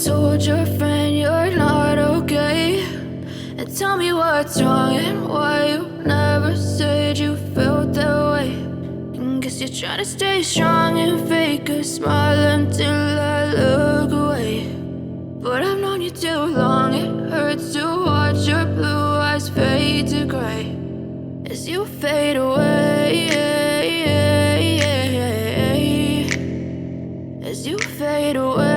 told your friend you're not okay, and tell me what's wrong and why you never said you felt that way. And guess you're trying to stay strong and fake a smile until I look away. But I've known you too long, it hurts to watch your blue eyes fade to gray as you fade away, as you fade away.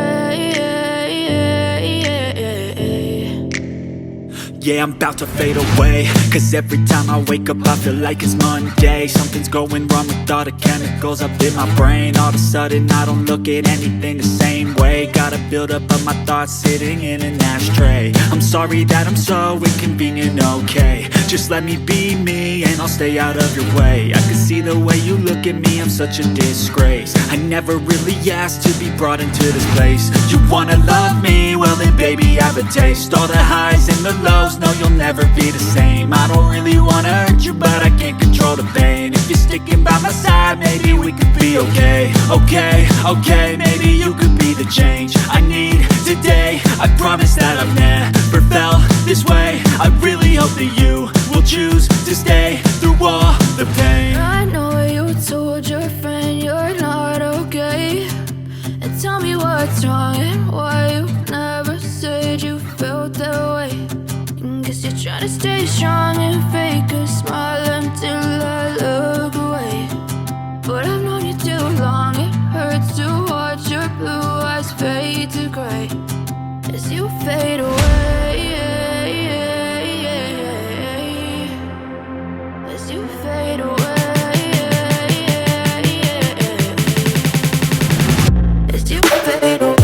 Yeah, I'm about to fade away, cause every time I wake up I feel like it's Monday. Something's going wrong with all the chemicals up in my brain. All of a sudden I don't look at anything the same way. Gotta build up of my thoughts sitting in an ashtray. I'm sorry that I'm so inconvenient, okay. Just let me be me and I'll stay out of your way. I can see the way you look at me, I'm such a disgrace. I never really asked to be brought into this place. You wanna love me? Well then baby I have a taste. All the highs and the lows, no you'll never be the same. I don't really wanna hurt you but I can't control the pain. If you're sticking by my side maybe we could be okay. Okay, maybe you could be the change I need today. I promise that I've never felt this way. I really hope that you will choose to stay through all the pain. I know you told your friend you're not okay, and tell me what's wrong and why you never said you felt that way. And guess you're trying to stay strong and fake a smile until I look away. But I've known you too long, it hurts to watch your blue eyes fade to gray as you fade away, as you fade away, as you fade away.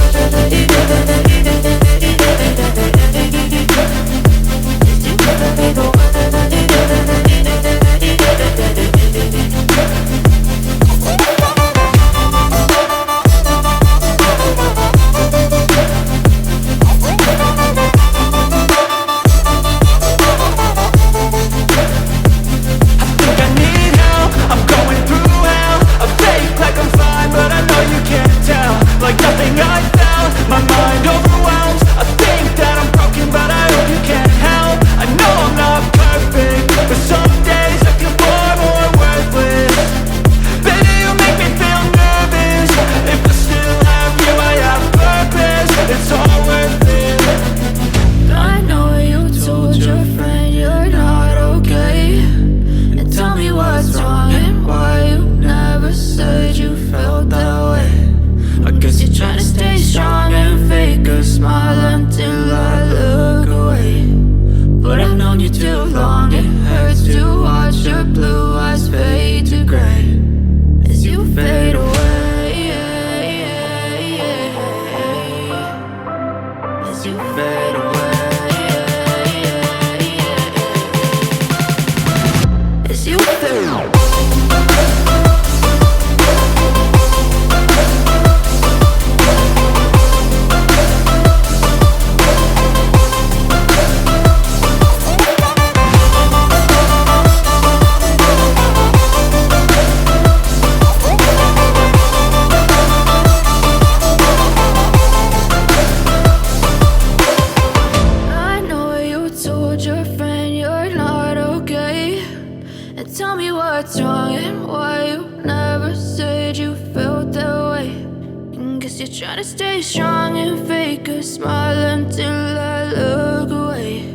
Trying to stay strong and fake a smile until I look away.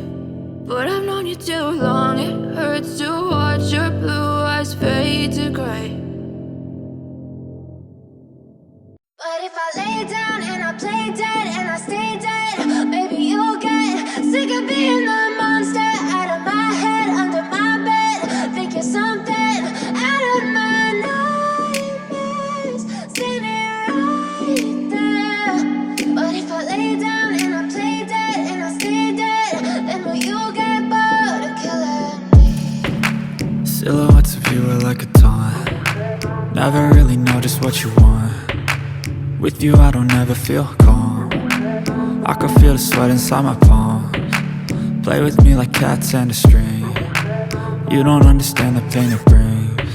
But I've known you too long, it hurts to watch your blue eyes fade to gray. But if I lay down and I play dead and I stay dead, maybe you'll get sick of being the monster out of my head, under my bed. Think you're something out of my nightmares, seen it right there. But if I lay down and I play dead and I stay dead, then will you get bored of killing me? Silhouettes of you are like a taunt. Never really know just what you want. With you I don't ever feel calm. I can feel the sweat inside my palms. Play with me like cats and a string. You don't understand the pain it brings.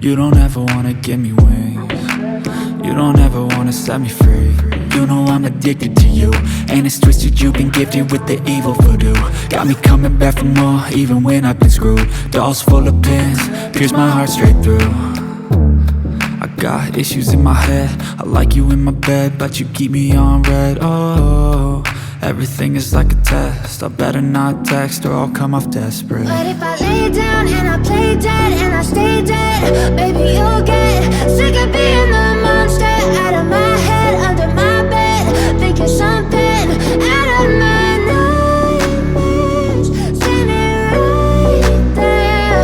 You don't ever wanna give me wings. You don't ever wanna set me free. You know I'm addicted to you. And it's twisted, you've been gifted with the evil voodoo. Got me coming back for more, even when I've been screwed. Dolls full of pins, pierce my heart straight through. I got issues in my head, I like you in my bed, but you keep me on red. Oh, everything is like a test, I better not text or I'll come off desperate. But if I lay down and I play dead and I stay dead, baby, you'll get sick of being the monster out of my head, under my bed. Think you're something out of my nightmares, standing right there.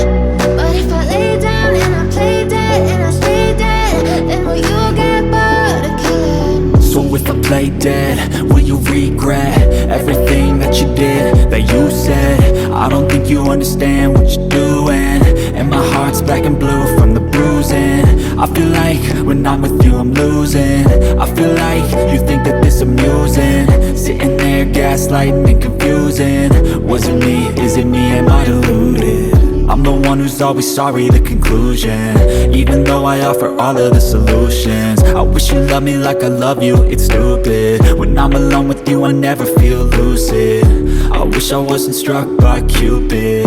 But if I lay down and I play dead and I stay dead, then will you get bored of killing? So if I play dead, will you regret everything that you did, that you said? I don't think you understand what you're doing, and my heart's black and blue from the bruising. I feel like when I'm with you I'm losing. I feel like you think that this amusing, sitting there gaslighting and confusing. Was it me? Is it me? Am I deluded? I'm the one who's always sorry, the conclusion, even though I offer all of the solutions. I wish you loved me like I love you, it's stupid. When I'm alone with you I never feel lucid. I wish I wasn't struck by Cupid.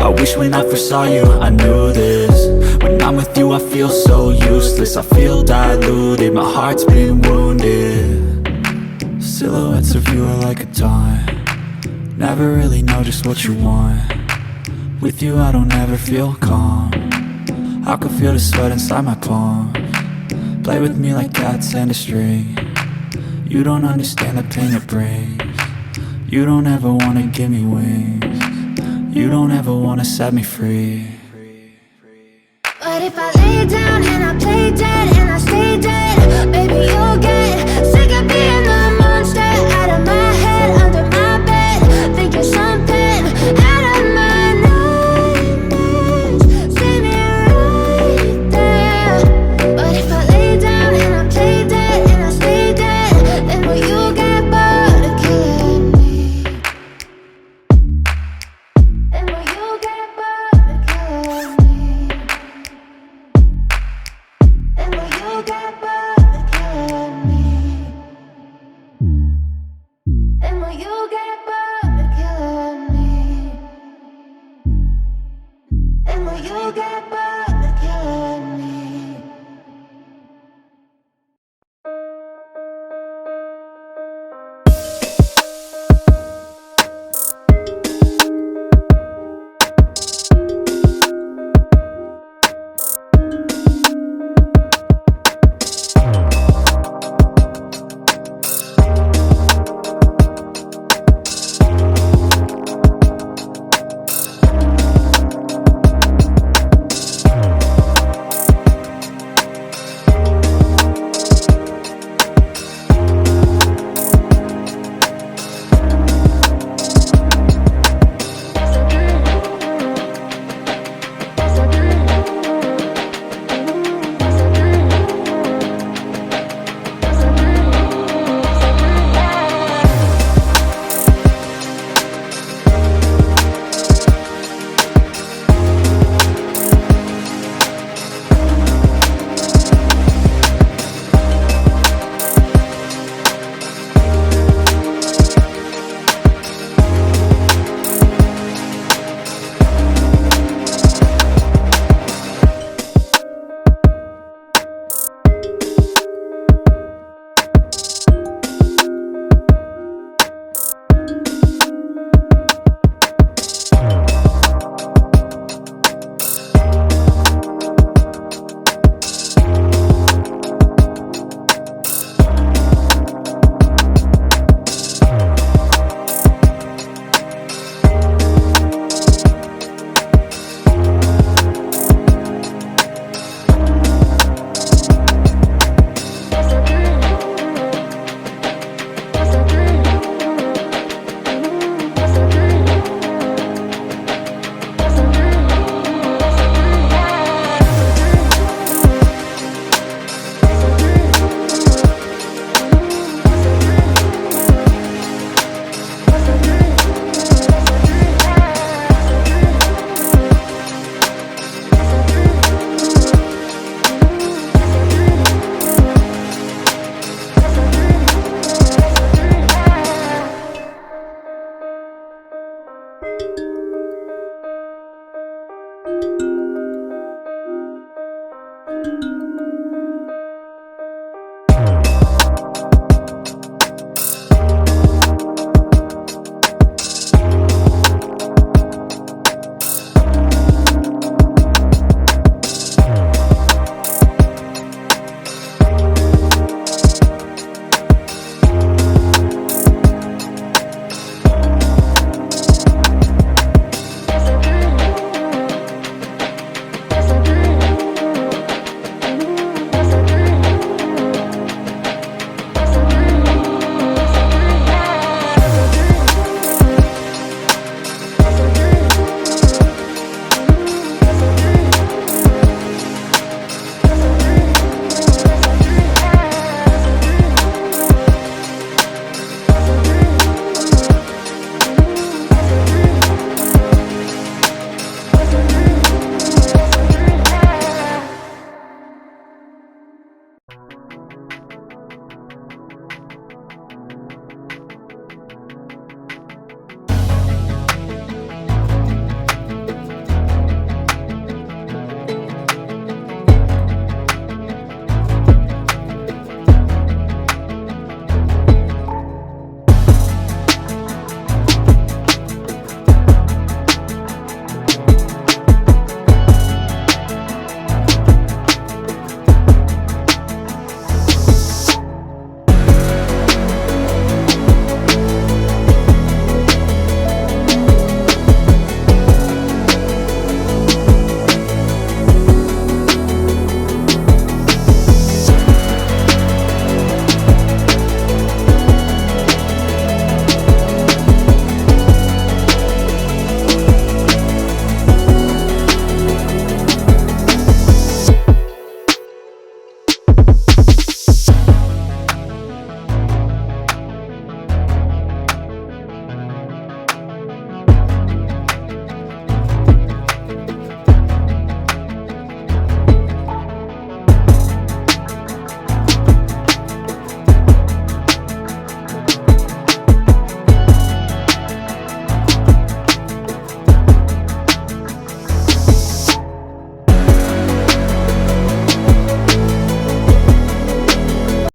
I wish when I first saw you I knew this. When I'm with you I feel so useless, I feel diluted, my heart's been wounded. Silhouettes of you are like a taunt, never really know just what you want. With you I don't ever feel calm, I can feel the sweat inside my palm. Play with me like cats and a string, you don't understand the pain it brings. You don't ever wanna give me wings, you don't ever wanna set me free. But if I lay down and I play dead